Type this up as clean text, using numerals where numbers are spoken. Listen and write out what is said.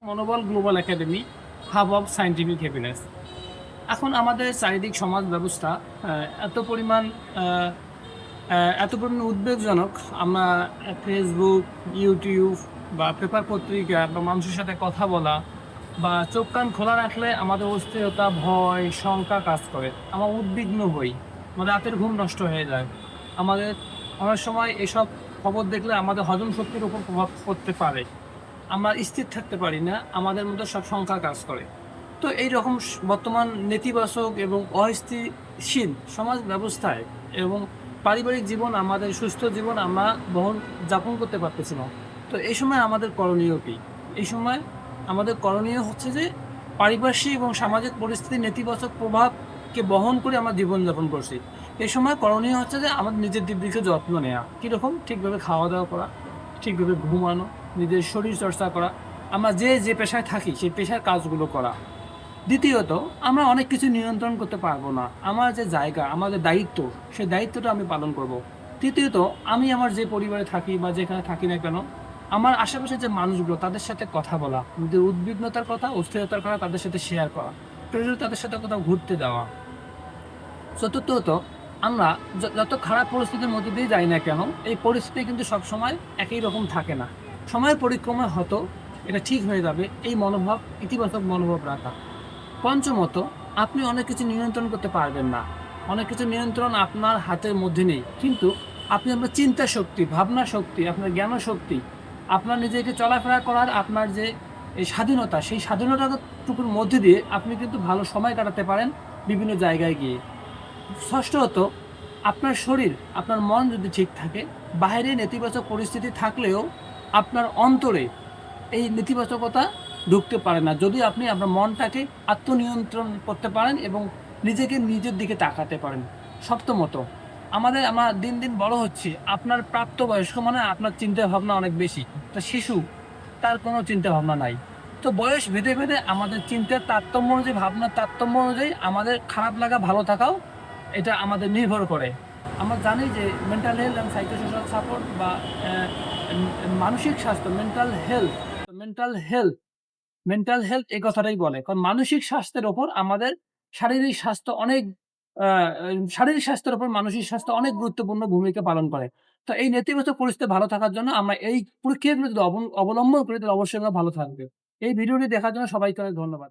মনোবল global academy, hub of scientific happiness. এখন আমাদের চারিদিক সমাজ ব্যবস্থা আ এত পরিমাণ আ আ এত পরিমাণ উদ্বেগজনক, আমরা Facebook, YouTube বা পেপার পত্রিকা বা মানুষের সাথে কথা বলা বা চোখ কান খোলা রাখলে আমাদের অস্থিরতা, ভয়, শঙ্কা কাজ করে। আমরা উদ্বিগ্ন হই। আমাদের রাতের ঘুম নষ্ট হয়ে যায়। আমাদের অনেক সময় এসব খবর দেখলে আমাদের হজম শক্তির উপর প্রভাব পড়তে পারে। আমরা স্থির থাকতে পারি না। আমাদের মধ্যে সব শঙ্কা কাজ করে। তো এইরকম বর্তমান নেতিবাচক এবং অস্থিতিশীল সমাজ ব্যবস্থায় এবং পারিবারিক জীবন, আমাদের সুস্থ জীবন আমরা যাপন করতে পারতেছি না। তো এই সময় আমাদের করণীয় কি? এই সময় আমাদের করণীয় হচ্ছে যে পারিপার্শ্বিক এবং সামাজিক পরিস্থিতির নেতিবাচক প্রভাবকে বহন করে আমরা জীবনযাপন করছি। এই সময় করণীয় হচ্ছে যে আমাদের নিজের দিকে যত্ন নেয়া। কিরকম? ঠিকভাবে খাওয়া-দাওয়া করা, ঠিকভাবে ঘুমানো, নিজের শরীরচর্চা করা। আমরা যে পেশায় থাকি সেই পেশার কাজগুলো করা। দ্বিতীয়ত, আমরা অনেক কিছু নিয়ন্ত্রণ করতে পারবো না। আমার যে জায়গা, আমাদের দায়িত্ব, সেই দায়িত্বটা আমি পালন করব। তৃতীয়ত, আমি আমার যে পরিবারে থাকি বা যেখানে থাকি না কেন, আমার আশেপাশে যে মানুষগুলো তাদের সাথে কথা বলা, নিজের উদ্বিগ্নতার কথা, অস্থিরতার কথা তাদের সাথে শেয়ার করা। প্রয়োজনে তাদের সাথে কোথাও ঘুরতে যাওয়া। চতুর্থত, আমরা যত খারাপ পরিস্থিতির মধ্যে দিয়ে যাই না কেন, এই পরিস্থিতি কিন্তু সবসময় একই রকম থাকে না। সময়ের পরিক্রমায় হয়তো এটা ঠিক হয়ে যাবে, এই মনোভাব, ইতিবাচক মনোভাব রাখা। পঞ্চমত, আপনি অনেক কিছু নিয়ন্ত্রণ করতে পারবেন না। অনেক কিছু নিয়ন্ত্রণ আপনার হাতের মধ্যে নেই। কিন্তু আপনি আপনার চিন্তা শক্তি, ভাবনা শক্তি, আপনার জ্ঞান শক্তি, আপনার নিজেকে চলাফেরা করার আপনার যে এই স্বাধীনতা, সেই স্বাধীনতাটুকুর মধ্যে দিয়ে আপনি কিন্তু ভালো সময় কাটাতে পারেন বিভিন্ন জায়গায় গিয়ে। ষষ্ঠত, আপনার শরীর, আপনার মন যদি ঠিক থাকে, বাহিরে নেতিবাচক পরিস্থিতি থাকলেও আপনার অন্তরে এই নেতিবাচকতা ঢুকতে পারে না। যদি আপনি আপনার মনটাকে আত্মনিয়ন্ত্রণ করতে পারেন এবং নিজেকে নিজের দিকে তাকাতে পারেন। সপ্তমত, আমরা দিন বড় হচ্ছি। আপনার প্রাপ্তবয়স্ক মানে আপনার চিন্তাভাবনা অনেক বেশি। তো শিশু, তার কোনো চিন্তাভাবনা নাই। তো বয়স ভেদে আমাদের চিন্তার তারতম্য অনুযায়ী, ভাবনার তারতম্য অনুযায়ী আমাদের খারাপ লাগা, ভালো থাকাও এটা আমাদের নির্ভর করে। আমরা জানি যে mental health and psychosocial support বা অ্যা এম মানসিক স্বাস্থ্য, মেন্টাল হেলথ মেন্টাল হেলথ এই কথাটাই বলে। কারণ মানসিক স্বাস্থ্যের উপর আমাদের শারীরিক স্বাস্থ্য অনেক আ আ শারীরিক স্বাস্থ্যের উপর মানসিক স্বাস্থ্য অনেক গুরুত্বপূর্ণ ভূমিকা পালন করে। তো এই নেতিবাচক পরিস্থিতি ভালো থাকার জন্য আমরা এই প্রক্রিয়াগুলো যদি অবলম্বন করি তাহলে অবশ্যই আমরা ভালো থাকবে। এই ভিডিওটি দেখার জন্য সবাইকে অনেক ধন্যবাদ।